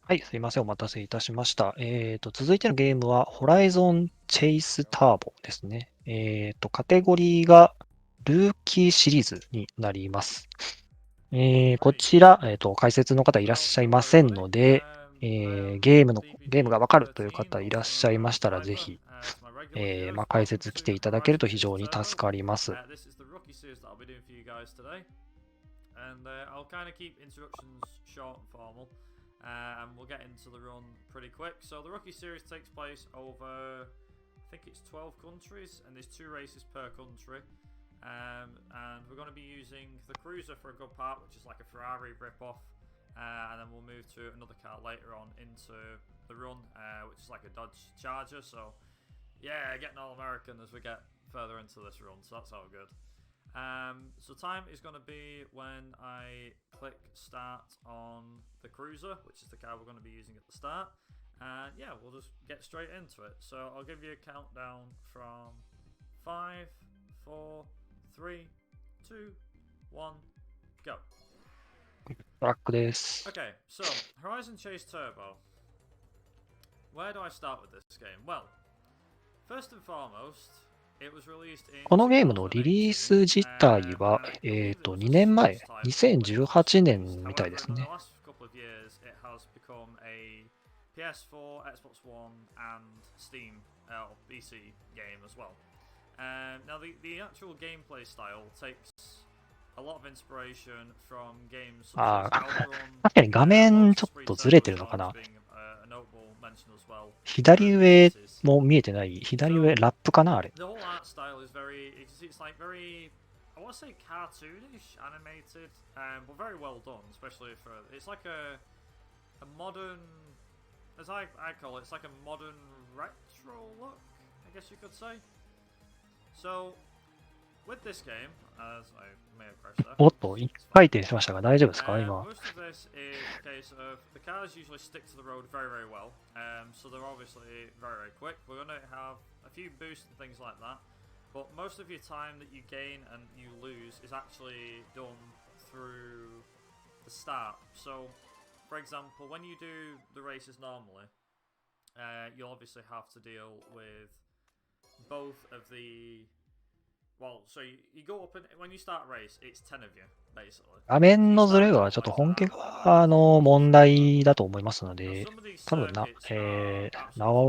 はい、すいません。お待たせいたしました。続いてのゲームは、ホライゾンチェイスターボですね。カテゴリーがルーキーシリーズになります。こちら、解説の方いらっしゃいませんので、ゲームがわかるという方いらっしゃいましたら、ぜひ、解説来ていただけると非常に助かります。And we'll get into the run pretty quick. So the Rookie Series takes place over, I think it's 12 countries, and there's 2 races per country. And we're going to be using the Cruiser for a good part, which is like a Ferrari rip-off. And then we'll move to another car later on into the run, which is like a Dodge Charger. So yeah, getting all American as we get further into this run, so that's all good. So time is going to be when I click start on the Cruiser, which is the car we're going to be using at the start. And yeah, we'll just get straight into it. So I'll give you a countdown from 5, 4, 3, 2, 1, go. トラックです。Okay, so Horizon Chase Turbo. Where do I start with this game? Well, first and foremost, このゲームのリリース自体は、2年前、2018年みたいですね。PS4, Xbox One, and Steam PC game as well. Now, the actual gameplay style takes a lot of inspiration from games such as Outrun. 確かに画面ちょっとずれてるのかな。左上も見えてない。左上、ラップかなあれ。The whole art style is very, it's like very, I want to say cartoonish, animated, but very well done, especially for, it's like a modern, as I call it, it's like a modern retro look, I guess you could say. So, with this game, as I may have pressed there. おっと、一回転しましたが大丈夫ですか今。Most of this is a case of the cars usually stick to the road very, very well. So they're obviously very, very quick. We're going to have a few boosts and things like that. But most of your time that you gain and you lose is actually done through the start. So, for example, when you do the races normally, you'll obviously have to deal with both of the... Well, so you go up and when you start a race, it's 10 of you, basically. 画面のズレはちょっと本家側の問題だと思いますので、多分治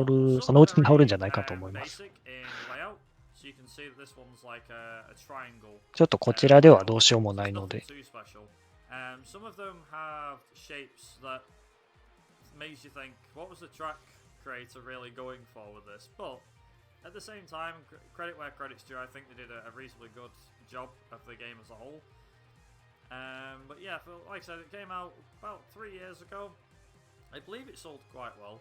る、そのうちに治るんじゃないかと思います。ちょっとこちらではどうしようもないので。Some of them have shapes that makes you think, what was the track creator really going for with this? But at the same time, credit where credit's due, I think they did a reasonably good job of the game as a whole. But yeah, like I said, it came out about 3 years ago. I believe it sold quite well.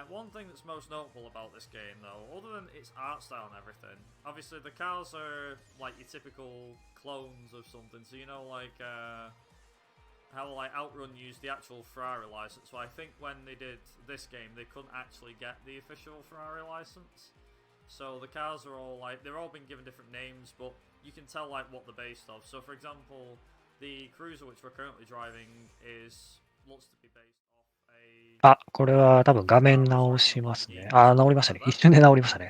One thing that's most notable about this game, though, other than its art style and everything, obviously the cars are like your typical clones of something. So you know, like how like Outrun used the actual Ferrari license. So I think when they did this game, they couldn't actually get the official Ferrari license. So the cars are all like, they've all been given different names, but you can tell like what they're based off. So for example, the Cruiser which we're currently driving looks to be based off a... あ、これは多分画面直しますね。あ、直りましたね。一瞬で直りましたね。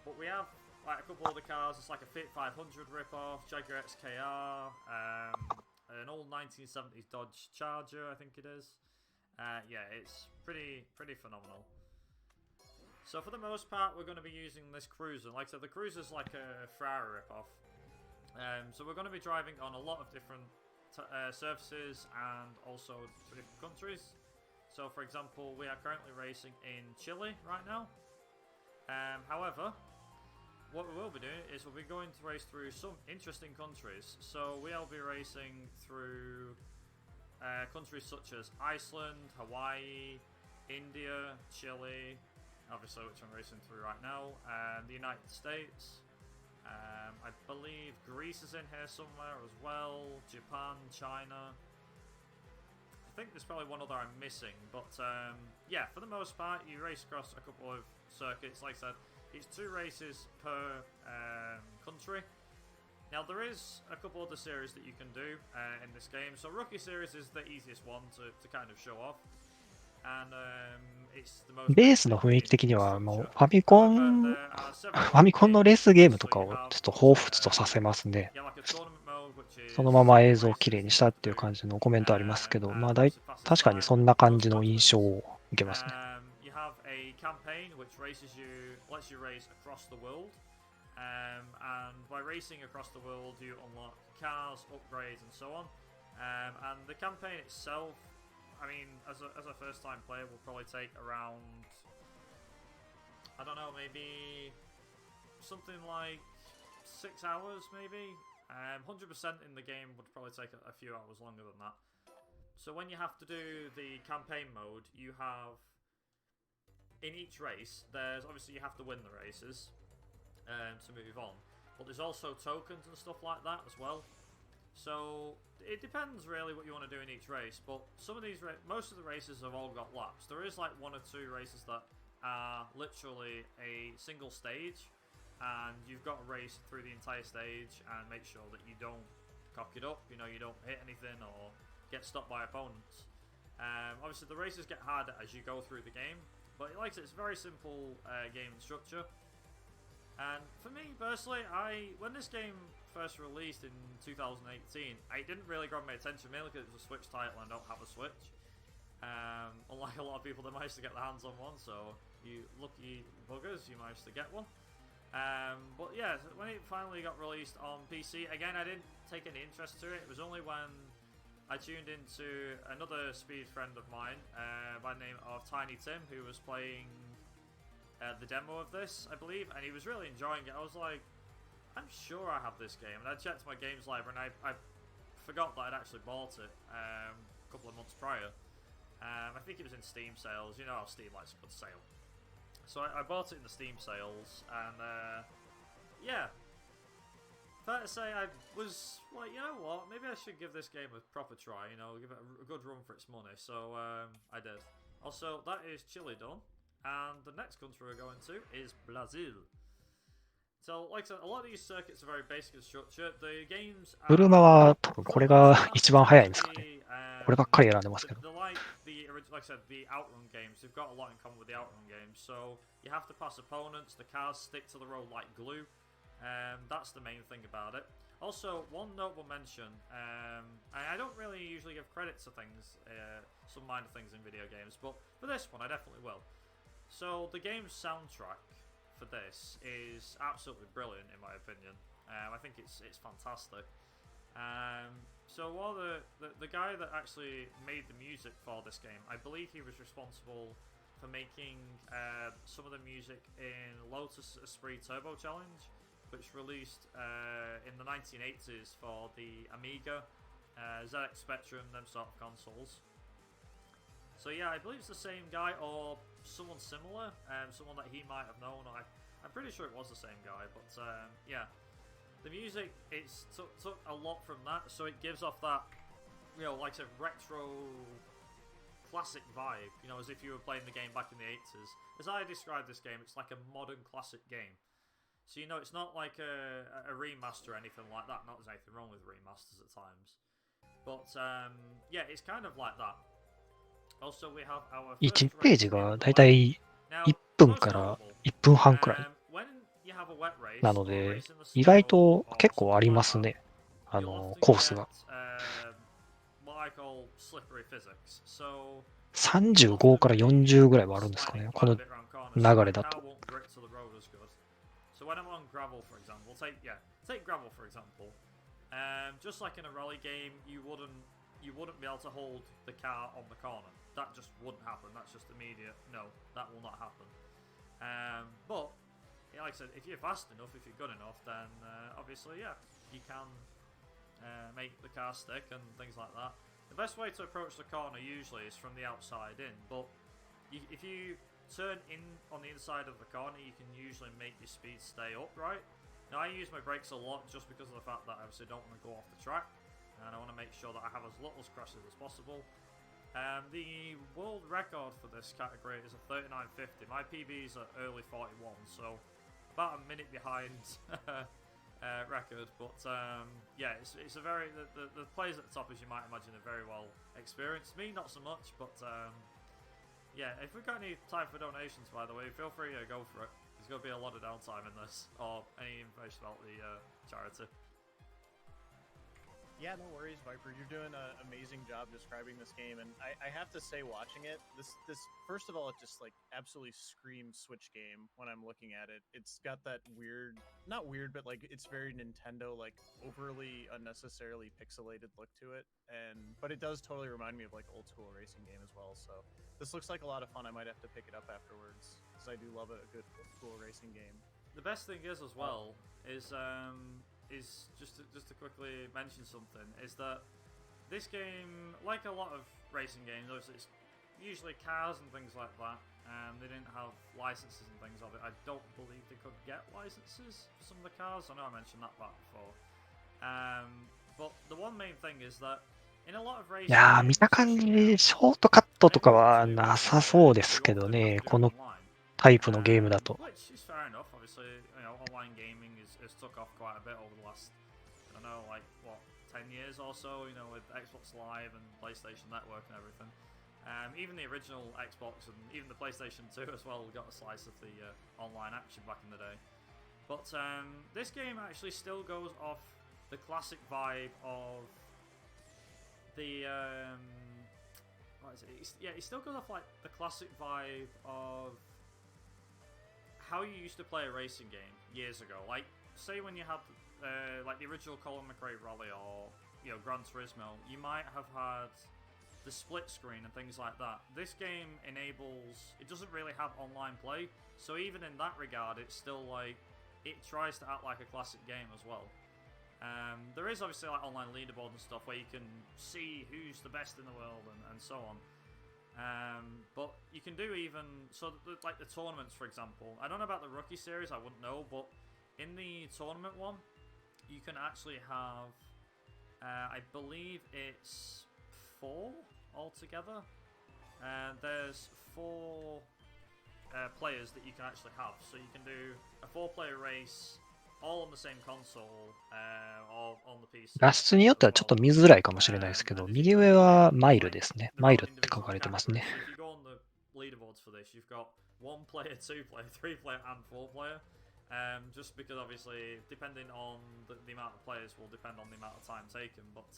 But we have like a couple of the cars. It's like a Fit 500 rip-off, Jaguar XKR, an old 1970s Dodge Charger, I think it is. Yeah, it's pretty phenomenal. So for the most part, we're going to be using this Cruiser. Like I said, the Cruiser's like a Ferrari rip-off. So we're going to be driving on a lot of different surfaces and also to different countries. So for example, we are currently racing in Chile right now. However, what we will be doing is we'll be going to race through some interesting countries. So we'll be racing through countries such as Iceland, Hawaii, India, Chile, obviously which I'm racing through right now, and the United States. I believe Greece is in here somewhere as well, Japan, China. I think there's probably one other I'm missing, but yeah, for the most part, you race across a couple of circuits. Like I said, it's 2 races per country. Now there is a couple other series that you can do in this game. So Rookie Series is the easiest one to kind of show off. And it's the most ベースの雰囲気的にはもうファミコンのレースゲームとかをちょっと彷彿とさせますね。そのまま映像をきれいにしたっていう感じのコメントありますけど、まあ確かにそんな感じの印象を受けますね。You have a campaign which lets you race across the world. And by racing across the world, you unlock cars, upgrades, and so on. And the campaign itself, I mean, as a first-time player, will probably take around, I don't know, maybe something like 6 hours, maybe. 100% in the game would probably take a few hours longer than that. So when you have to do the campaign mode, you have in each race, there's obviously you have to win the races. To move on, but there's also tokens and stuff like that as well. So it depends really what you want to do in each race. But some of these, most of the races have all got laps. There is like 1 or 2 races that are literally a single stage, and you've got to race through the entire stage and make sure that you don't cock it up. You know, you don't hit anything or get stopped by opponents. Obviously, the races get harder as you go through the game, but like I said, it's a very simple game structure. And for me personally, when this game first released in 2018, it didn't really grab my attention, mainly because it was a Switch title and I don't have a Switch. Unlike a lot of people that managed to get their hands on one, so you lucky buggers, you managed to get one. But yeah, when it finally got released on PC, again, I didn't take any interest to it. It was only when I tuned into another speed friend of mine by the name of Tiny Tim, who was playing the demo of this, I believe, and he was really enjoying it. I was like, I'm sure I have this game, and I checked my games library, and I forgot that I'd actually bought it a couple of months prior. I think it was in Steam sales. You know how Steam likes a good sale. So I bought it in the Steam sales, and yeah, fair to say I was like, you know what, maybe I should give this game a proper try, you know, give it a good run for its money. So I did. Also, that is Chile done. And the next country we're going to is Brazil. So, like I said, a lot of these circuits are very basic in structure. The games are... 車は多分これが一番早いんですかね。こればっかり選んでますけど。Like I said, the outrun games, they've got a lot in common with the outrun games. So, you have to pass opponents, the cars stick to the road like glue. That's the main thing about it. Also, one notable mention, I don't really usually give credit to things, some minor things in video games, but for this one I definitely will. So the game's soundtrack for this is absolutely brilliant in my opinion. I think it's fantastic. So while the guy that actually made the music for this game, I believe he was responsible for making some of the music in Lotus Esprit Turbo Challenge, which released in the 1980s for the Amiga, ZX Spectrum, them sort of consoles. So yeah, I believe it's the same guy or someone similar, someone that he might have known. I'm pretty sure it was the same guy, but yeah, the music took a lot from that, so it gives off that, you know, like a retro classic vibe, you know, as if you were playing the game back in the 80s. As I describe this game, it's like a modern classic game. So you know, it's not like a remaster or anything like that. Not there's anything wrong with remasters at times, but yeah, it's kind of like that. 1ページがだいたい1分から1分半くらいなので、意外と結構ありますね、コースが。35から40ぐらいはあるんですかね、この流れだと。So when I'm on gravel, for example, take gravel for example. Just like in a rally game, you wouldn't be able to hold the car on the corner. That just wouldn't happen. That's just immediate. No, that will not happen. But like I said, if you're fast enough, if you're good enough, then obviously, yeah, you can make the car stick and things like that. The best way to approach the corner usually is from the outside in, but if you turn in on the inside of the corner, you can usually make your speed stay upright. Now, I use my brakes a lot just because of the fact that I obviously don't want to go off the track, and I want to make sure that I have as little crashes as possible. The world record for this category is a 39.50. My PB is at early 41, so about a minute behind record, but yeah, it's a very the players at the top, as you might imagine, are very well experienced. Me, not so much, but yeah. If we've got any time for donations, by the way, feel free to go for it. There's going to be a lot of downtime in this, or any information about the charity. Yeah, no worries, Viper. You're doing an amazing job describing this game, and I have to say, watching it, this first of all, it just like absolutely screams Switch game when I'm looking at it. It's got that weird, not weird, but like it's very Nintendo, like overly unnecessarily pixelated look to it, but it does totally remind me of like old school racing game as well. So this looks like a lot of fun. I might have to pick it up afterwards because I do love a good old school racing game. The best thing is as well is just to quickly mention something, is that this game, like a lot of racing games, it's usually cars and things like that. They didn't have licenses and things of it. I don't believe they could get licenses for some of the cars. I know I mentioned that part before. But the one main thing is that in a lot of racing いやー、見た感じ、ショートカットとかはなさそうですけどね、このタイプのゲームだと。Which is fair enough. Obviously, online gaming has took off quite a bit over the last, I don't know, like what, 10 years or so. With Xbox Live and PlayStation Network and everything. Even the original Xbox and even the PlayStation 2 as well got a slice of the online action back in the day. But this game actually still goes off the classic vibe of the what is it? It still goes off like the classic vibe of how you used to play a racing game years ago. Like, say when you had like the original Colin McRae Rally or Gran Turismo, you might have had the split screen and things like that. This game it doesn't really have online play, so even in that regard, it's still like it tries to act like a classic game as well. There is obviously like online leaderboards and stuff where you can see who's the best in the world and so on. But you can do even like the tournaments, for example. I don't know about the rookie series, I wouldn't know, but in the tournament one, you can actually have I believe it's 4 altogether. There's 4 players that you can actually have, so you can do a 4-player race all on the same console, or on the PC. 画質によってはちょっと見づらいかもしれないですけど、右上はマイルですね。マイルって書かれてますね。So if you go on the leaderboards for this, you've got 1 player, 2 player, 3 player, and 4 player. Just because obviously, depending on the amount of players, will depend on the amount of time taken. But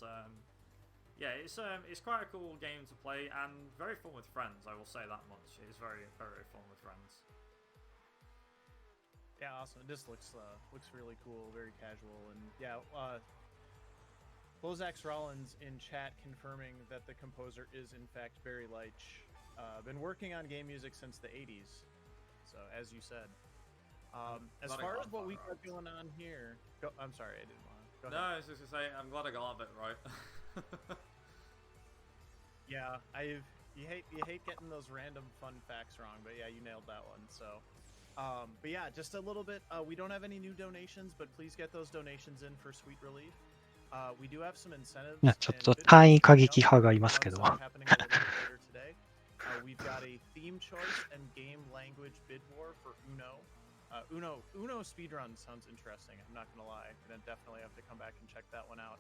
yeah, it's quite a cool game to play and very fun with friends. I will say that much. It's very very fun with friends. Yeah, awesome. It just looks really cool, very casual, and yeah. Lozax Rollins in chat confirming that the composer is in fact Barry Leitch. Been working on game music since the 80s. So as you said, as far as what we got going on here, I'm sorry, I didn't want to. Go ahead. No, I was just gonna say I'm glad I got that bit right. Yeah, you hate getting those random fun facts wrong, but yeah, you nailed that one. So. But yeah, just a little bit. We don't have any new donations, but please get those donations in for Sweet Relief. We do have some incentives. ちょっと単位過激派がいますけど。We've got a theme choice and game language bid war for Uno. Uno speedrun sounds interesting. I'm not gonna lie. I'm gonna definitely have to come back and check that one out.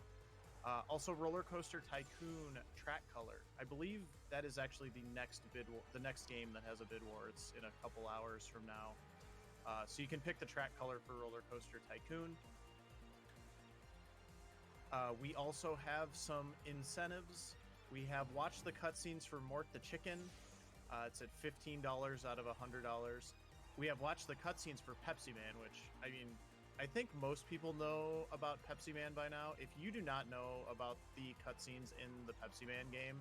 Also, Roller Coaster Tycoon track color. I believe that is actually the next the next game that has a bid war. It's in a couple hours from now. So you can pick the track color for Roller Coaster Tycoon. We also have some incentives. We have watched the cutscenes for Mort the Chicken. It's at $15 out of $100. We have watched the cutscenes for Pepsi Man, which, I mean, I think most people know about Pepsi Man by now. If you do not know about the cutscenes in the Pepsi Man game,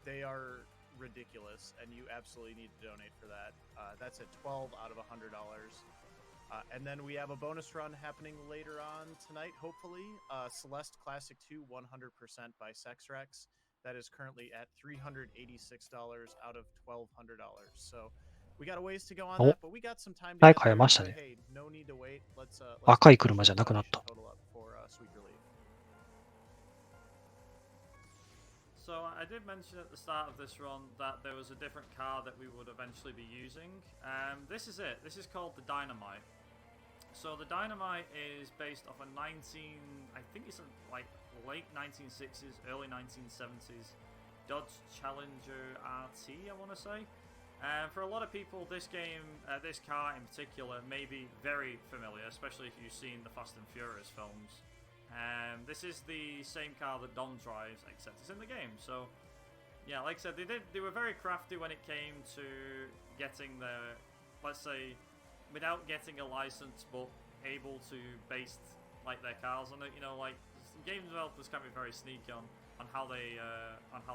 they are ridiculous, and you absolutely need to donate for that. That's at $12 out of $100. And then we have a bonus run happening later on tonight, hopefully. Celeste Classic 2 100% by Sexrex. That is currently at $386 out of $1,200. So we got a ways to go on that, but we got some time to get there. So, hey, no need to wait. Let's 赤い車じゃなくなった。 total up for Sweet Relief. So I did mention at the start of this run that there was a different car that we would eventually be using. This is it. This is called the Dynamite. So the Dynamite is based off a I think it's like late 1960s, early 1970s Dodge Challenger RT, I want to say. For a lot of people, this game, this car in particular, may be very familiar, especially if you've seen the Fast and Furious films. This is the same car that Dom drives, except it's in the game. So, yeah, like I said, they were very crafty when it came to getting the, let's say, without getting a license, but able to base like their cars on it. You know, like game developers can be very sneaky on how they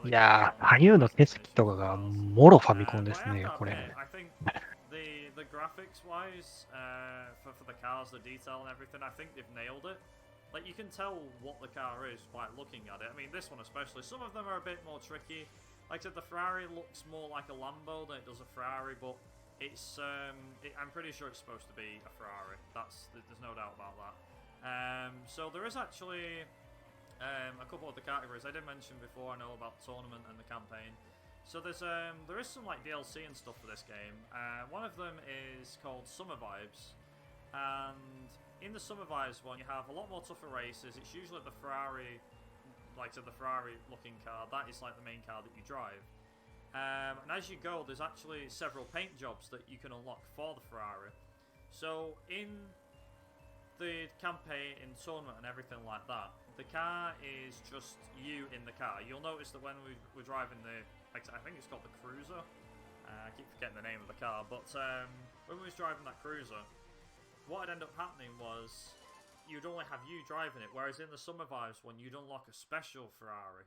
いやー、左右の景色とかがもろファミコンですね、これ。I think the graphics wise, for the cars, the detail and everything, I think they've nailed it. Like you can tell what the car is by looking at it. I mean, this one especially. Some of them are a bit more tricky. Like I said, the Ferrari looks more like a Lambo than it does a Ferrari, but it's I'm pretty sure it's supposed to be a Ferrari. There's no doubt about that. So there is actually a couple of the categories I did mention before. I know about the tournament and the campaign. So there is some like DLC and stuff for this game. One of them is called Summer Vibes, and in the Summer Vibes one, you have a lot more tougher races. It's usually the Ferrari, like the Ferrari looking car. That is like the main car that you drive. And as you go, there's actually several paint jobs that you can unlock for the Ferrari. So in the campaign, in tournament and everything like that, the car is just you in the car. You'll notice that when we were driving I think it's called the Cruiser. I keep forgetting the name of the car, but when we was driving that Cruiser, what had ended up happening was you'd only have you driving it, whereas in the Summer Vibes one, you'd unlock a special Ferrari.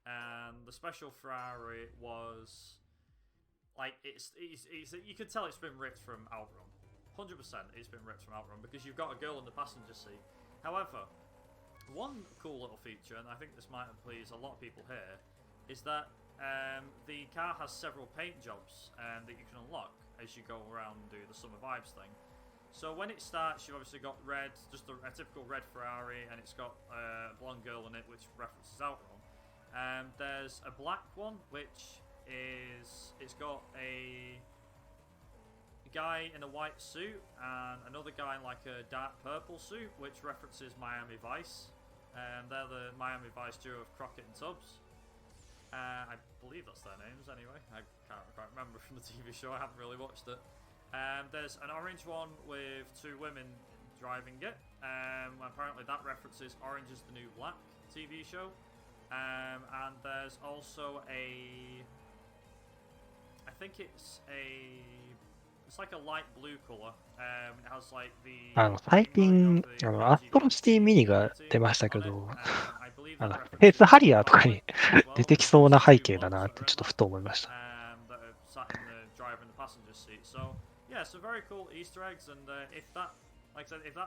And the special Ferrari was like it's you could tell it's been ripped from Outrun. 100% it's been ripped from Outrun because you've got a girl in the passenger seat. However, one cool little feature, and I think this might please a lot of people here, is that the car has several paint jobs that you can unlock as you go around and do the Summer Vibes thing. So when it starts, you've obviously got red, just a typical red Ferrari, and it's got a blonde girl in it, which references Outrun. There's a black one, which it's got a guy in a white suit and another guy in like a dark purple suit, which references Miami Vice. They're the Miami Vice duo of Crockett and Tubbs. I believe that's their names anyway. I can't quite remember from the TV show. I haven't really watched it. There's an orange one with two women driving it. Apparently that references Orange is the New Black TV show. And there's also I think it's like a light blue color. It has like the 最近、アストロシティミニが出ましたけど、フェイスハリアーとかに出てきそうな背景だなってちょっとふと思いました。Yeah, so very cool Easter eggs, and if that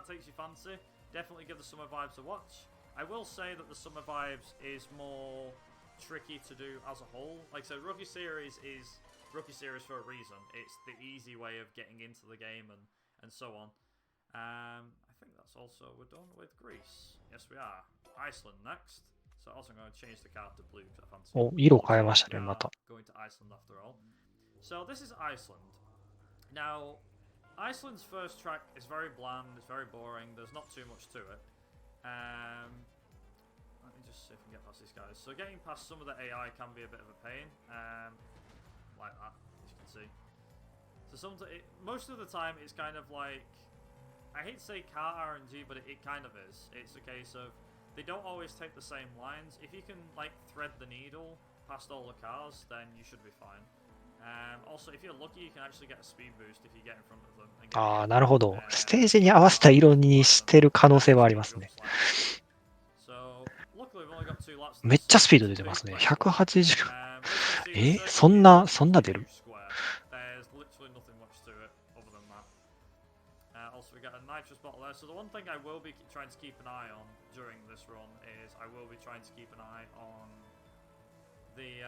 takes you fancy, definitely give the Summer Vibes a watch. I will say that the Summer Vibes is more tricky to do as a whole. Like I said, Rookie Series is Rookie Series for a reason. It's the easy way of getting into the game and so on. I think that's also, we're done with Greece. Yes, we are. Iceland next. So also I'm going to change the card to blue because I fancy. お、色変えましたね、また。Going to Iceland after all. So this is Iceland. Now, Iceland's first track is very bland, it's very boring, there's not too much to it. Let me just see if I can get past these guys. So getting past some of the AI can be a bit of a pain. Like that, as you can see. So most of the time it's kind of like, I hate to say car RNG, but it kind of is. It's a case of, they don't always take the same lines. If you can like thread the needle past all the cars, then you should be fine. Also, if you're lucky, you can actually get a speed boost if you get in front of them. ああ、なるほど。ステージに合わせた色にしてる可能性はありますね。めっちゃスピード出てますね。180。そんな出るAlso, we got a Nitrous Bottle there. So the one thing I will be trying to keep an eye on during this run is I will be trying to keep an eye on the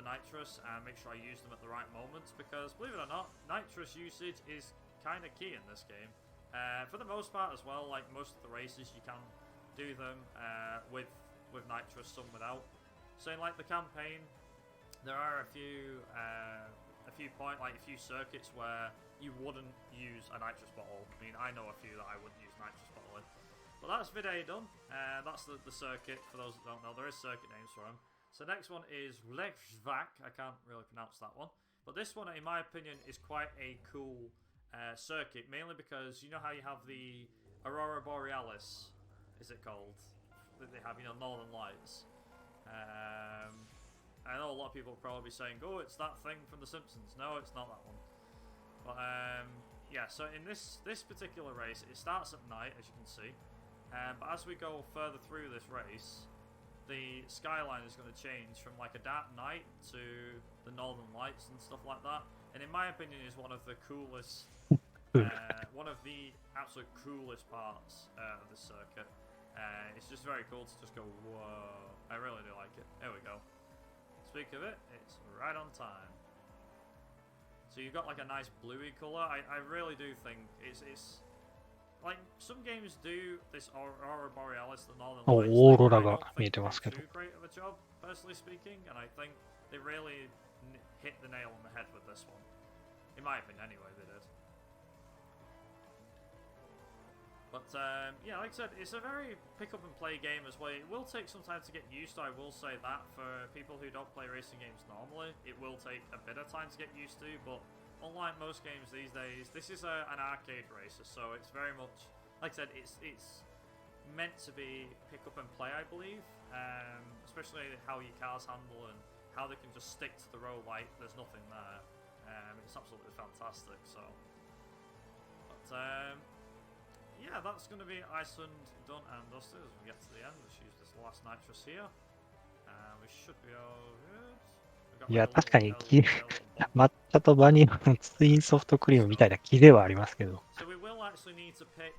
nitrous and make sure I use them at the right moments, because believe it or not, nitrous usage is kind of key in this game. For the most part as well, like most of the races you can do them with nitrous, some without. So in like the campaign, there are a few a few circuits where you wouldn't use a nitrous bottle. I mean, I know a few that I wouldn't use nitrous bottle in. But that's video done. That's the circuit. For those that don't know, there is circuit names for them. So next one is Lechvak. I can't really pronounce that one. But this one, in my opinion, is quite a cool circuit. Mainly because you know how you have the Aurora Borealis, is it called? That they have, Northern Lights. I know a lot of people will probably be saying, oh, it's that thing from The Simpsons. No, it's not that one. But yeah, so in this particular race, it starts at night, as you can see. But as we go further through this race, the skyline is going to change from like a dark night to the Northern Lights and stuff like that. And in my opinion, is one of the coolest, one of the absolute coolest parts of the circuit. It's just very cool to just go, whoa. I really do like it. There we go. Speak of it, it's right on time. So you've got like a nice bluey colour. I really do think it's like some games do this Aurora Borealis, the Northern Lights. オーロラが見えてますけど。 Too great of a job, personally speaking, and I think they really hit the nail on the head with this one. In my opinion, anyway, they did. But yeah, like I said, it's a very pick up and play game as well. It will take some time to get used to, I will say that. For people who don't play racing games normally, it will take a bit of time to get used to, but unlike most games these days, this is an arcade racer, so it's very much, like I said, it's meant to be pick up and play, I believe. Especially how your cars handle and how they can just stick to the road like there's nothing there. It's absolutely fantastic, so. But yeah, that's going to be Iceland done and dusted as we get to the end. Let's use this last nitrous here. We should be all good. いや、確かに抹茶とバニラのツインソフトクリームみたいな木ではありますけど。So we will actually need to pick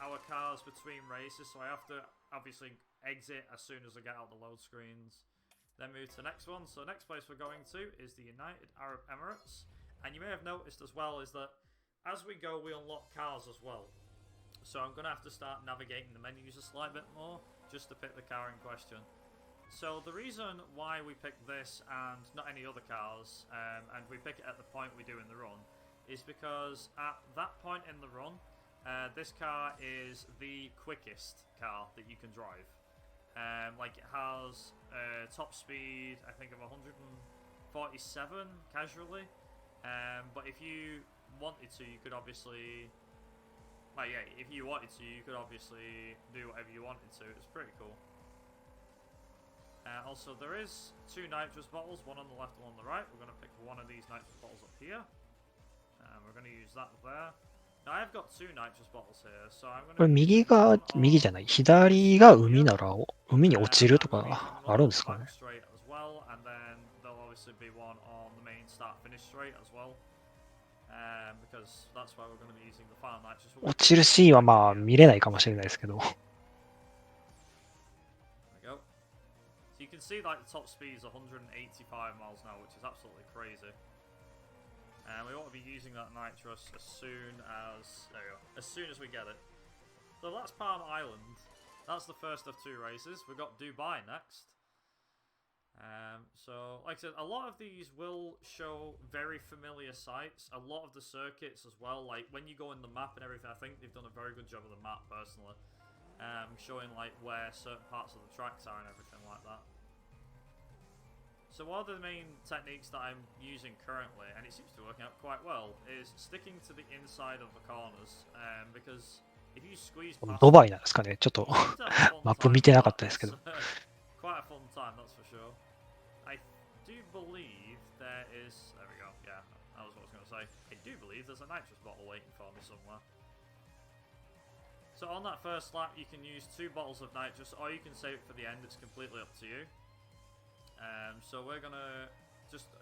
our cars between races, so I have to obviously exit as soon as I get out the load screens. Then move to the next one. So next place we're going to is the United Arab Emirates. And you may have noticed as well is that as we go, we unlock cars as well. So I'm going to have to start navigating the menus a slight bit more just to pick the car in question. So the reason why we pick this and not any other cars, and we pick it at the point we do in the run, is because at that point in the run, this car is the quickest car that you can drive. Like it has top speed, I think of 147 casually. But if you wanted to, you could obviously... Well, yeah, if you wanted to, you could obviously do whatever you wanted to. It's pretty cool. Also, there is 2 nitrous bottles, one on the left and one on the right. We're going to pick one of these nitrous bottles up here. We're going to use that there. Now, I've got 2 nitrous bottles here, so I'm going to... これ右じゃない、左が海なら海に落ちるとかあるんですかね。落ちるシーンはまあ見れないかもしれないですけど。You can see like the top speed is 185 miles an hour, which is absolutely crazy. And we want to be using that nitrous as soon as we get it. So that's Palm Island. That's the first of 2 races. We've got Dubai next. So, like I said, a lot of these will show very familiar sights. A lot of the circuits as well. Like when you go in the map and everything, I think they've done a very good job of the map personally. Showing like where certain parts of the tracks are and everything like that. So one of the main techniques that I'm using currently, and it seems to be working out quite well, is sticking to the inside of the corners, because if you squeeze past... ドバイなんですかね。ちょっとマップ見てなかったですけど。Quite a fun time, that's for sure. I do believe there is... There we go, yeah, that was what I was going to say. I do believe there's a nitrous bottle waiting for me somewhere. So on that first lap, you can use 2 bottles of nitrous, or you can save it for the end. It's completely up to you. So we're gonna just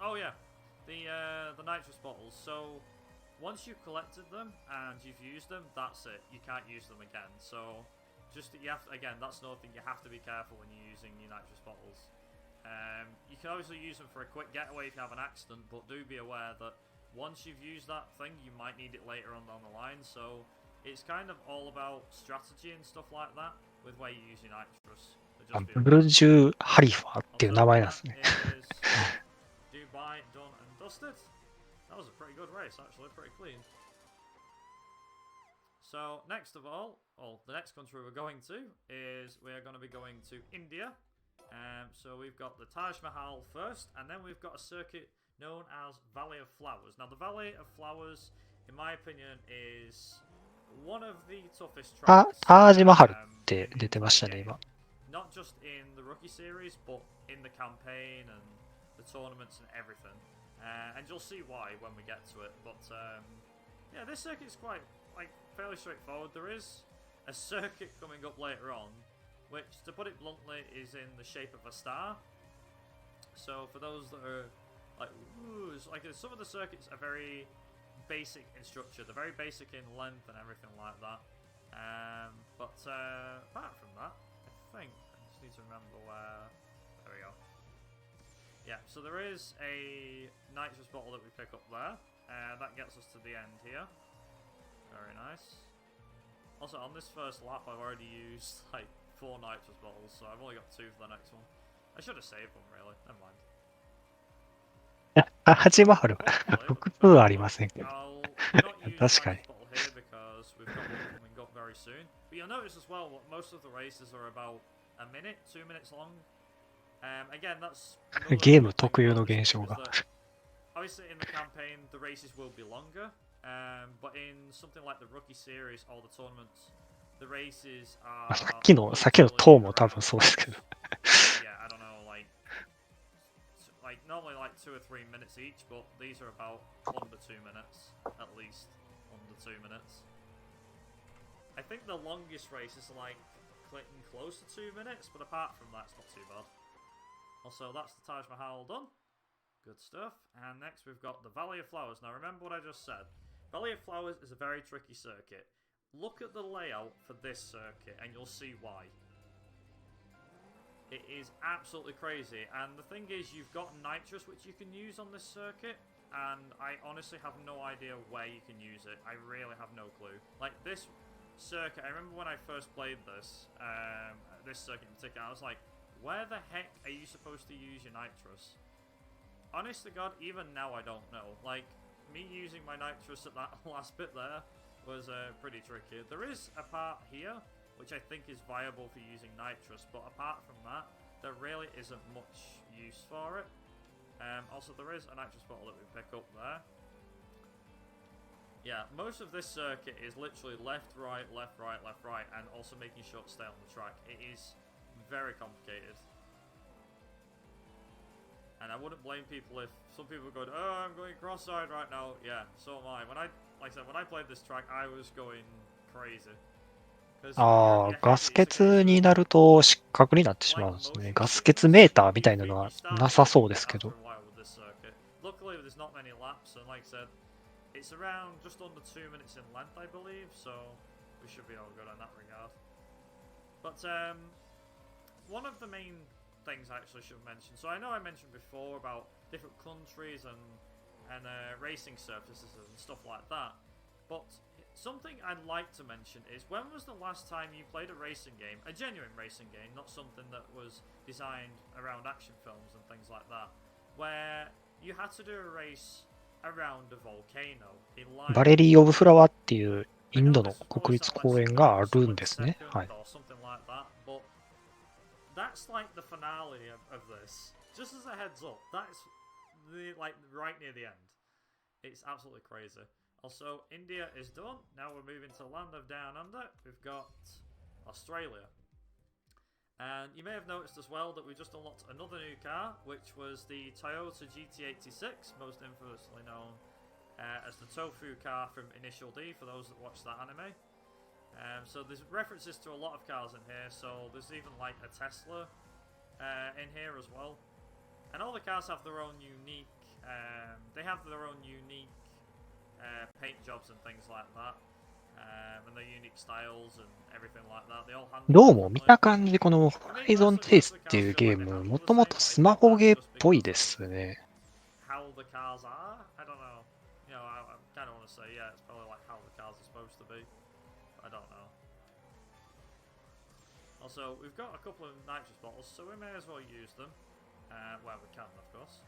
oh yeah, the nitrous bottles. So once you've collected them and you've used them, that's it. You can't use them again. So just you have to, again, that's another thing. You have to be careful when you're using your nitrous bottles. You can obviously use them for a quick getaway if you have an accident, but do be aware that once you've used that thing, you might need it later on down the line. So it's kind of all about strategy and stuff like that with where you use your nitrous. ブルジュ・ハリファっていう名前なんですね。Dubai done and busted. That was a pretty good race, actually, pretty clean. So, next of all, the next country we're going to is we're going to be going to India. So we've got the Taj Mahal first, and then we've got a circuit known as Valley of Flowers. Now, the Valley of Flowers, in my opinion, is one of the toughest tracks. タージマハルって出てましたね、今。Not just in the rookie series, but in the campaign and the tournaments and everything. And you'll see why when we get to it. But yeah, this circuit's quite fairly straightforward. There is a circuit coming up later on, which, to put it bluntly, is in the shape of a star. So for those that are like, ooh, some of the circuits are very basic in structure. They're very basic in length and everything like that. But apart from that, I just need to remember where. There we go. Yeah, so there is a nitrous bottle that we pick up there. That gets us to the end here. Very nice. Also, on this first lap, I've already used like 4 nitrous bottles, so I've only got 2 for the next one. I should have saved one, really. Never mind. タージマハルは複数ありませんけど。確かに。But you'll notice as well, most of the races are about a minute, 2 minutes long. Again, that's ゲーム特有の現象が。Obviously, in the campaign, the races will be longer. But in something like the rookie series or the tournaments, the races are さっきの塔も多分そうですけど。Yeah, I don't know, like normally like 2 or 3 minutes each, but these are about under 2 minutes, at least under 2 minutes. I think the longest race is like clicking close to 2 minutes, but apart from that, it's not too bad. Also, that's the Taj Mahal done. Good stuff. And next we've got the Valley of Flowers. Now remember what I just said. Valley of Flowers is a very tricky circuit. Look at the layout for this circuit and you'll see why. It is absolutely crazy. And the thing is, you've got nitrous which you can use on this circuit. And I honestly have no idea where you can use it. I really have no clue. Like this circuit, I remember when I first played this, this circuit in particular, I was like, where the heck are you supposed to use your nitrous? Honest to God, even now I don't know. Like, me using my nitrous at that last bit there was pretty tricky. There is a part here, which I think is viable for using nitrous, but apart from that, there really isn't much use for it. Also, there is a nitrous bottle that we pick up there. Yeah, most of this circuit is literally left, right, left, right, left, right, and also making sure to stay on the track. It is very complicated. And I wouldn't blame people if some people go, oh, I'm going cross-side right now. Yeah, so am I. Like I said, when I played this track, I was going crazy. ガス欠になると失格になってしまうんですね。ガス欠メーターみたいなのはなさそうですけど。Luckily, there's not many laps, and like I said, it's around just under 2 minutes in length, I believe, so we should be all good in that regard. But one of the main things I actually should mention. So I know I mentioned before about different countries and racing surfaces and stuff like that. But something I'd like to mention is, when was the last time you played a racing game, a genuine racing game, not something that was designed around action films and things like that, where you had to do a race around a volcano in line. バレリー・オブ・フラワーっていうインドの国立公園があるんですね。はい。That's like the finale of this. Just as a heads up, that's like right near the end. It's absolutely crazy. Also, India is done. Now we're moving to land of down under. We've got Australia. And you may have noticed as well that we just unlocked another new car, which was the Toyota GT86, most infamously known as the Tofu car from Initial D, for those that watch that anime. So there's references to a lot of cars in here, so there's even like a Tesla in here as well. And all the cars have their own unique, they have their own unique paint jobs and things like that. And their unique styles and everything like that. They all handle どうも見た感じ、このホライゾンチェイスっていうゲーム、もともとスマホゲーっぽいですね。How the cars are? I don't know. You know, I kind of want to say, yeah, it's probably like how the cars are supposed to be. I don't know. Also, we've got a couple of nitrous bottles, so we may as well use them where we can, of course.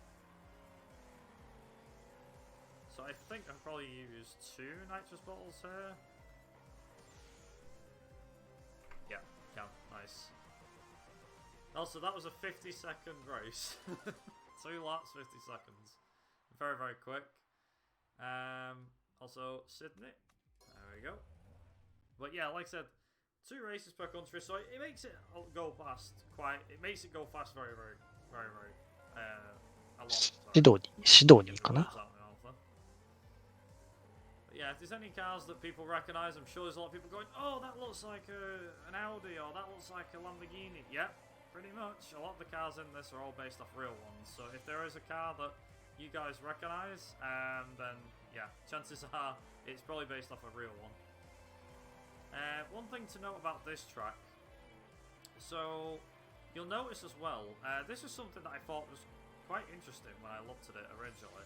So I think I've probably used 2 nitrous bottles here. Yeah, nice. Also, that was a 50-second race. 2 laps, 50 seconds. Very, very quick. Also, Sydney. There we go. But yeah, like I said, 2 races per country, so it makes it go fast It makes it go fast very, very, very, very, a lot.シドニーかな。But yeah, if there's any cars that people recognise, I'm sure there's a lot of people going, oh, that looks like an Audi, or that looks like a Lamborghini. Yep, pretty much. A lot of the cars in this are all based off real ones. So if there is a car that you guys recognise, then yeah, chances are it's probably based off a real one. One thing to note about this track, so you'll notice as well, this is something that I thought was quite interesting when I looked at it originally.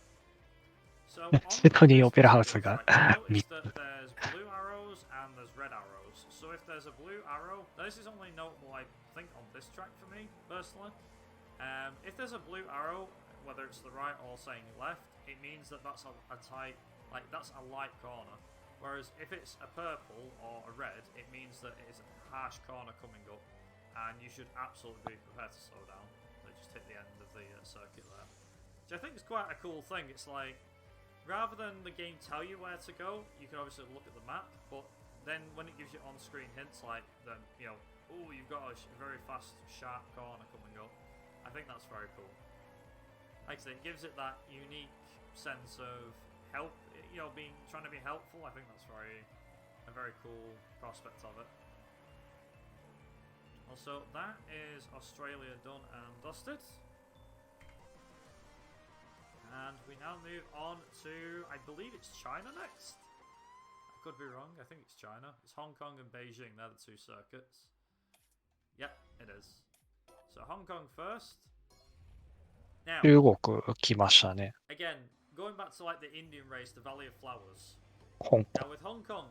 So on this particular track, you notice that there's blue arrows and there's red arrows. So if there's a blue arrow, this is only notable I think on this track for me personally. If there's a blue arrow, whether it's the right or saying left, it means that that's a tight, like that's a light corner. Whereas if it's a purple or a red, it means that it is a harsh corner coming up, and you should absolutely be prepared to slow down. So just hit the end of the circuit there, which I think is quite a cool thing. It's like, rather than the game tell you where to go, you can obviously look at the map, but then when it gives you on-screen hints like, then you know, oh, you've got a very fast, sharp corner coming up. I think that's very cool. Like I say, it gives it that unique sense of help, you know, trying to be helpful. I think that's a very cool prospect of it. Also, that is Australia done and dusted. And we now move on to, I believe it's China next? I could be wrong, I think it's China. It's Hong Kong and Beijing, they're the 2 circuits. Yep, it is. So Hong Kong first. Now, 中国来ましたね。 again, going back to like the Indian race, the Valley of Flowers. 香港。 Now with Hong Kong,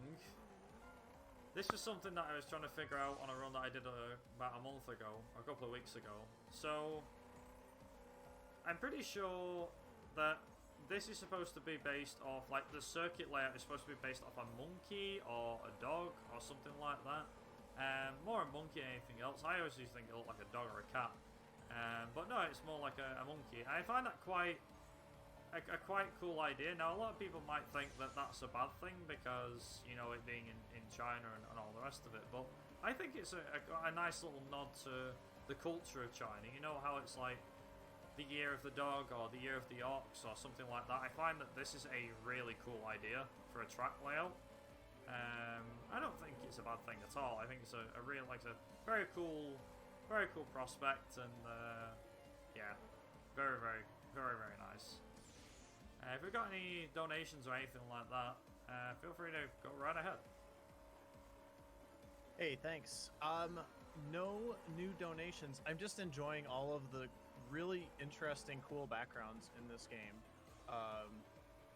this was something that I was trying to figure out on a run that I did about a month ago, or a couple of weeks ago. So, I'm pretty sure that this is supposed to be based off, like the circuit layout is supposed to be based off a monkey or a dog or something like that. More a monkey than anything else. I always used to think it looked like a dog or a cat. But no, it's more like a monkey. I find that quite a quite cool idea. Now, a lot of people might think that that's a bad thing because, you know, it being in China and all the rest of it. But I think it's a nice little nod to the culture of China. You know how it's like the year of the dog or the year of the ox or something like that. I find that this is a really cool idea for a track layout. I don't think it's a bad thing at all. I think it's a real, like a very cool prospect, and yeah, very, very, very, very nice. If we've got any donations or anything like that, feel free to go right ahead. Hey, thanks. No new donations. I'm just enjoying all of the really interesting, cool backgrounds in this game.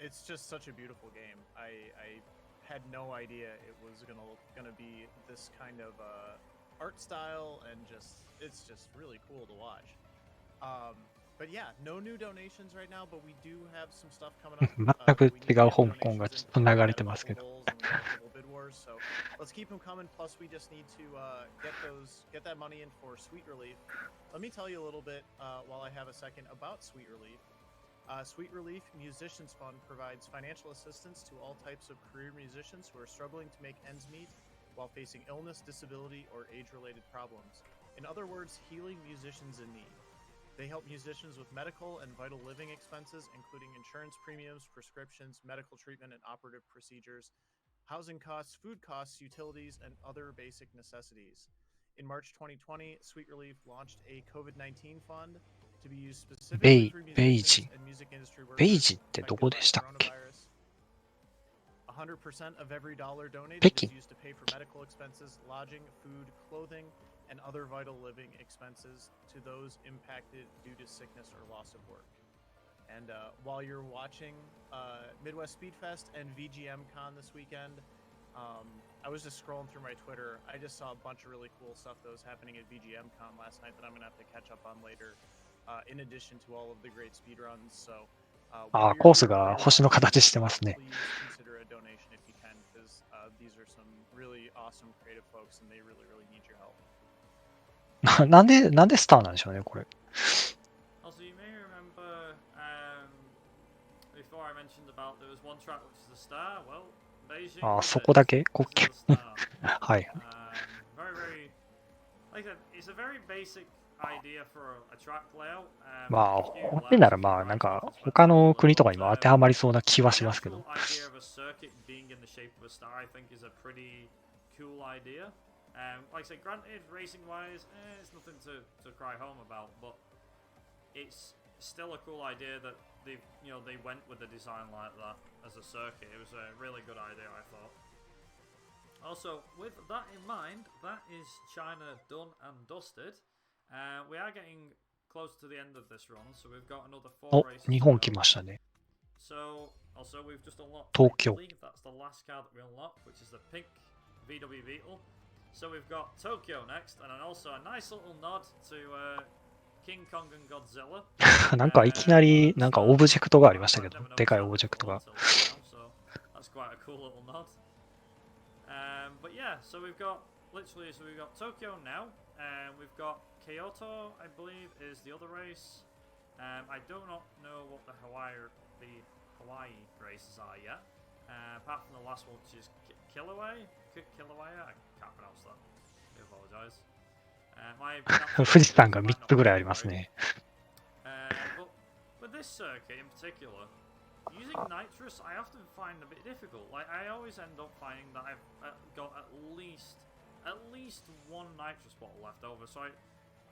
It's just such a beautiful game. I had no idea it was gonna be this kind of art style, and it's just really cool to watch. But yeah, no new donations right now, but we do have some stuff coming up. 全く違う香港がちょっと流れてますけど。 Bid wars, so let's keep them coming. Plus, we just need to get that money in for Sweet Relief. Let me tell you a little bit while I have a second about Sweet Relief. Sweet Relief Musicians Fund provides financial assistance to all types of career musicians who are struggling to make ends meet while facing illness, disability, or age-related problems. In other words, healing musicians in need. They help musicians with medical and vital living expenses, including insurance premiums, prescriptions, medical treatment and operative procedures, housing costs, food costs, utilities, and other basic necessities. In March 2020, Sweet Relief launched a COVID-19 fund to be used specifically for musicians and music industry workers affected by coronavirus. 100% of every dollar donated is used to pay for medical expenses, lodging, food, clothing, and other vital living expenses to those impacted due to sickness or loss of work. And while you're watching Midwest Speedfest and VGMCon this weekend, I was just scrolling through my Twitter. I just saw a bunch of really cool stuff that was happening at VGMCon last night that I'm going to have to catch up on later, in addition to all of the great speedruns. So あ、コースが星の形してますね。なんでスターなんでしょうね、これ。Also, you may remember before I mentioned about there was one track which is a star. Well, Beijing. あ、そこだけ国旗。はい。Very, very. Like I said, it's a very basic idea for a track layout. まあ、本来ならまあ、なんか、他の国とかにも当てはまりそうな気はしますけど。The idea of a circuit being in the shape of a star, I think, is a pretty cool idea. Like I say, granted, racing-wise, it's nothing to cry home about, but it's still a cool idea that they went with a design like that as a circuit. It was a really good idea, I thought. Also, with that in mind, that is China done and dusted. We are getting close to the end of this run, so we've got another 4 races. 日本来ましたね。So, also we've just unlocked Tokyo. That's the last car that we unlocked, which is the pink VW Beetle. So we've got Tokyo next, and also a nice little nod to King Kong and Godzilla. なんかいきなりなんかオブジェクトがありましたけど、でかいオブジェクトが。So that's quite a cool little nod. But yeah, so we've got Tokyo now, and we've got Kyoto, I believe, is the other race. I do not know what the Hawaii races are yet. Apart from the last one, which is Kilauea. I can't pronounce that. I apologize. 富士山が3つぐらいありますね。But this circuit in particular, using nitrous, I often find a bit difficult. Like I always end up finding that I've got at least one nitrous bottle left over. So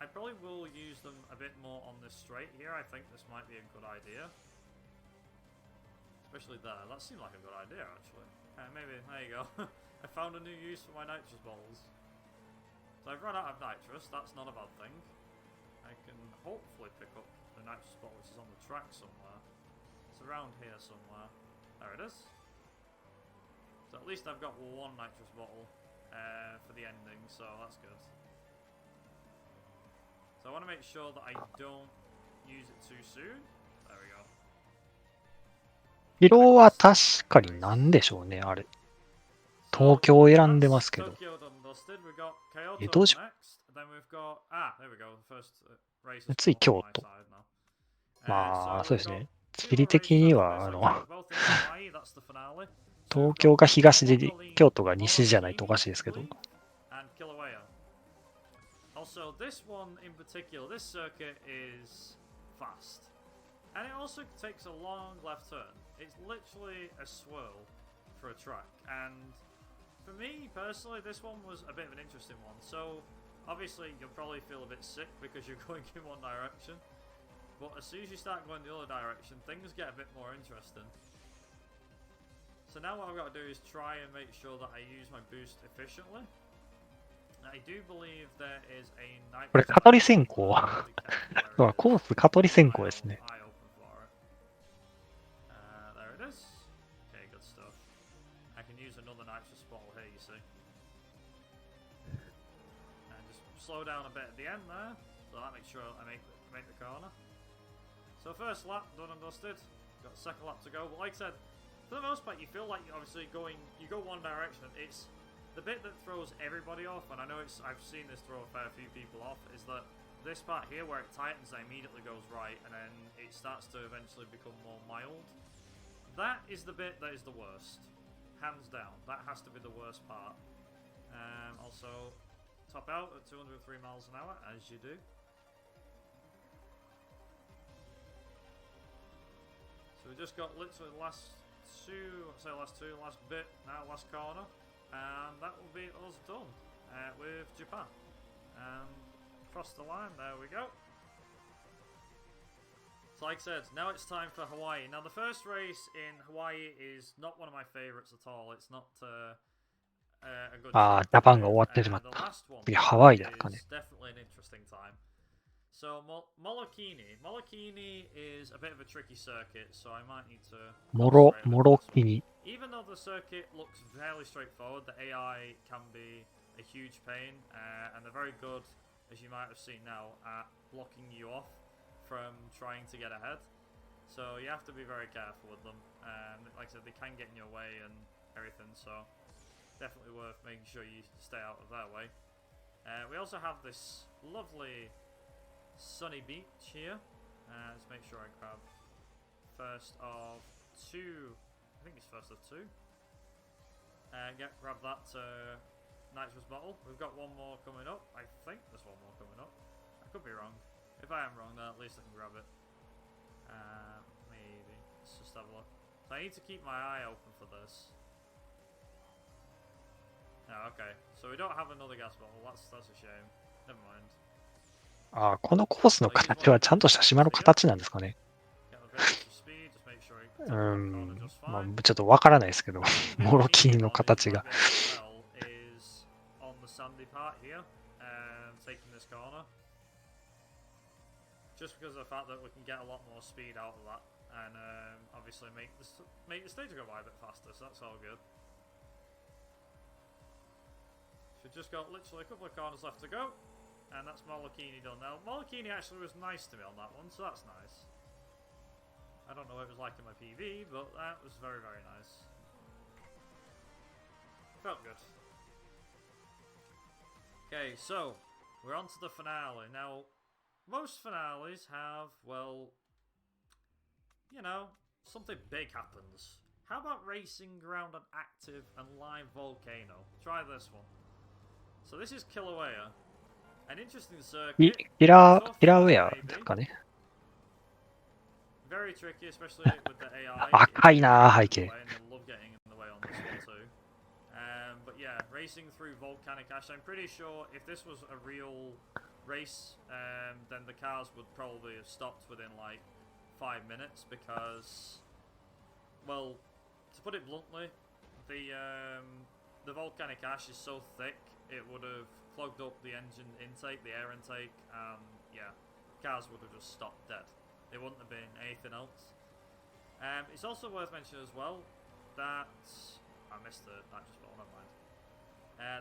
I probably will use them a bit more on this straight here. I think this might be a good idea. Especially there. That seemed like a good idea, actually. Maybe, there you go. I found a new use for my nitrous bottles. So I've run out of nitrous. That's not a bad thing. I can hopefully pick up the nitrous bottle which is on the track somewhere. It's around here somewhere. There it is. So at least I've got one nitrous bottle for the ending, so that's good. So I want to make sure that I don't use it too soon. There we go. 色は確かに何でしょうね、あれ。東京を選んでますけど。どうしよう。次、京都。まあ、そうですね。地理的には、東京が東で、京都が西じゃないとおかしいですけど。Also, this one in particular, this circuit is fast. And it also takes a long left turn. It's literally a swirl for a track. And for me, personally, this one was a bit of an interesting one. So, obviously, you'll probably feel a bit sick because you're going in one direction. But as soon as you start going the other direction, things get a bit more interesting. So now what I've got to do is try and make sure that I use my boost efficiently. I do believe there is a night. これ、蚊取り線香。コース蚊取り線香ですね。There it is. Okay, good stuff. I can use another nitrous bottle here, you see. And just slow down a bit at the end there, so that makes sure I make the corner. So first lap done and dusted. Got the second lap to go, but like I said, for the most part, you feel like you're obviously you go one direction. It's the bit that throws everybody off, and I know I've seen this throw a fair few people off, is that this part here where it tightens and immediately goes right, and then it starts to eventually become more mild. That is the bit that is the worst. Hands down. That has to be the worst part. Also, top out at 203 miles an hour, as you do. So we just got literally the last bit now, last corner. And that will be us done with Japan. And cross the line, there we go. So like I said, now it's time for Hawaii. Now the first race in Hawaii is not one of my favourites at all. It's not a good track. ジャパンが終わってしまった。次、ハワイですかね。Definitely an interesting time. So Molokini is a bit of a tricky circuit, so I might need to. Molokini. Even though the circuit looks fairly straightforward, the AI can be a huge pain, and they're very good, as you might have seen now, at blocking you off from trying to get ahead. So you have to be very careful with them. Like I said, they can get in your way and everything, so definitely worth making sure you stay out of their way. We also have this lovely sunny beach here. Let's make sure I grab first of two. I think it's first of two. Grab that nitrous bottle. We've got one more coming up. I think there's one more coming up. I could be wrong. If I am wrong, then at least I can grab it. Maybe. Let's just have a look. So I need to keep my eye open for this. Oh, okay. So we don't have another gas bottle. That's a shame. Never mind. ああ、このコースの形はちゃんとした島の形なんですかね。まあ、ちょっとわからないですけど、モロキーの形が。Just because of the fact that we can get a lot more speed out of that, and obviously make the stage go by a bit faster, so that's all good. So we've just got literally a couple of corners left to go, and that's Molokini done. Now, Molokini actually was nice to me on that one, so that's nice. I don't know what it was like in my PV, but that was very, very nice. Felt good. Okay, so we're on to the finale. Now, most finales have, well, you know, something big happens. How about racing around an active and live volcano? Try this one. So this is Kilauea. An interesting circuit. キラウェアですかね。Very tricky, especially with the AI. 赤いな、背景。But yeah, racing through volcanic ash. I'm pretty sure if this was a real race, then the cars would probably have stopped within like 5 minutes because, well, to put it bluntly, the volcanic ash is so thick it would have clogged up the engine intake, the air intake, and yeah, cars would have just stopped dead. It wouldn't have been anything else. It's also worth mentioning as well that I missed the nitrous bottle, never mind.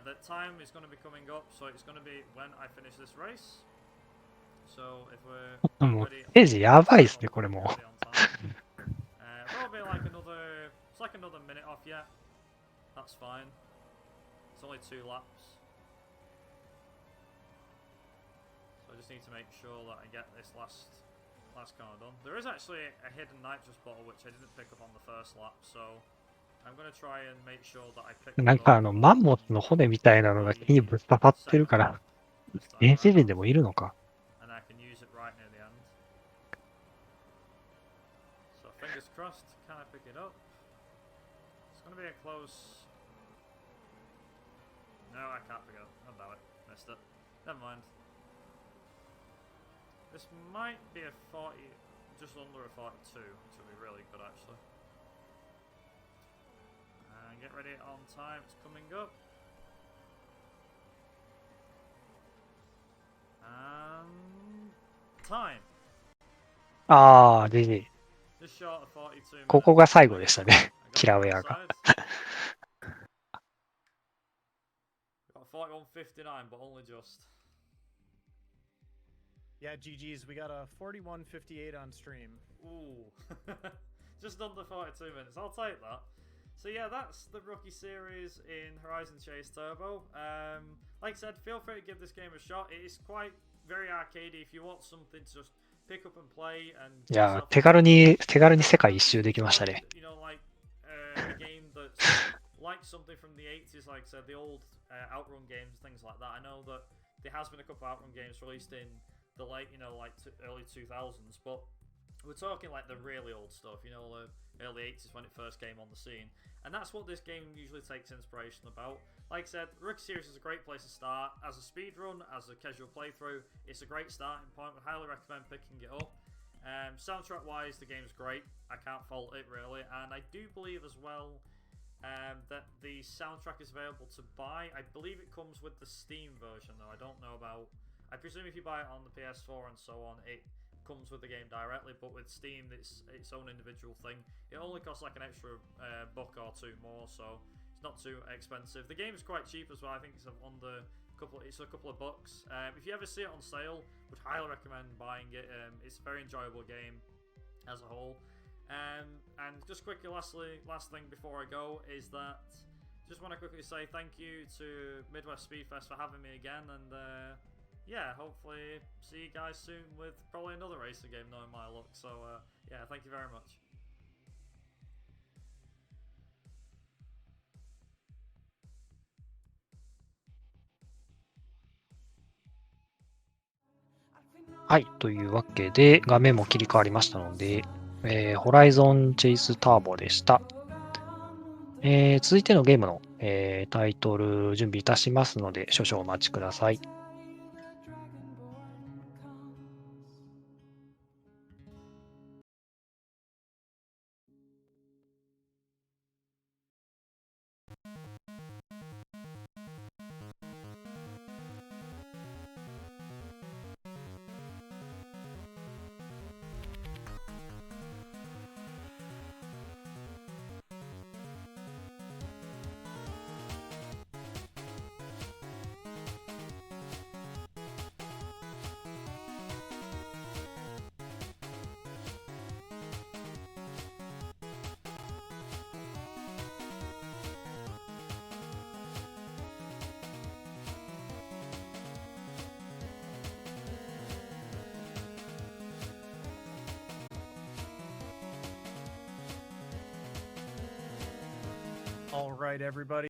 That time is going to be coming up, so it's going to be when I finish this race. So if we're もうステージやばいですね、これも。Probably like another, it's like another minute off yet. That's fine. It's only 2 laps. So I just need to make sure that I get this last corner done. There is actually a hidden nitrous bottle which I didn't pick up on the first lap, so I'm going to try and make sure that I pick it up. なんかマンモスの骨みたいなのが木にぶっ刺さってるから、原始人でもいるのか。And I can use it right near the end. So fingers crossed, can I pick it up? It's going to be a close... No, I can't pick it up. Oh, damn it. Missed it. Never mind. This might be a 40, just under a 42, which would be really good actually. And get ready on time, it's coming up. And time. ああ、GG。Just short of 42 minutes. ここが最後でしたね、キラウェアが。Got 41.59, but only just. Yeah, GG's. We got a 41.58 on stream. Ooh. Just under 42 minutes. I'll take that. So yeah, that's the rookie series in Horizon Chase Turbo. Like I said, feel free to give this game a shot. It is quite very arcadey. If you want something to just pick up and play and... いや、手軽に世界一周できましたね。You know, like a game that's like something from the 80s, like I said, the old Outrun games, things like that. I know that there has been a couple of Outrun games released in the late, you know, like early 2000s, but we're talking like the really old stuff, you know, the early 80s when it first came on the scene, and that's what this game usually takes inspiration about. Like I said, Rookie Series is a great place to start. As a speedrun, as a casual playthrough, it's a great starting point. I highly recommend picking it up. Soundtrack wise, the game's great. I can't fault it really, and I do believe as well that the soundtrack is available to buy. I believe it comes with the Steam version though. I don't know about... I presume if you buy it on the PS4 and so on, it comes with the game directly, but with Steam, it's its own individual thing. It only costs like an extra buck or two more, so it's not too expensive. The game is quite cheap as well. I think it's a couple of bucks. If you ever see it on sale, would highly recommend buying it. It's a very enjoyable game. as a whole. And just quickly, last thing before I go is that just want to quickly say thank you to Midwest Speedfest for having me again, and yeah, hopefully see you guys soon with probably another racing game knowing my luck. So yeah, thank you very much.はい、というわけで画面も切り替わりましたので、ホライゾンチェイスターボでした。続いてのゲームの、タイトル準備いたしますので少々お待ちください。All right, everybody.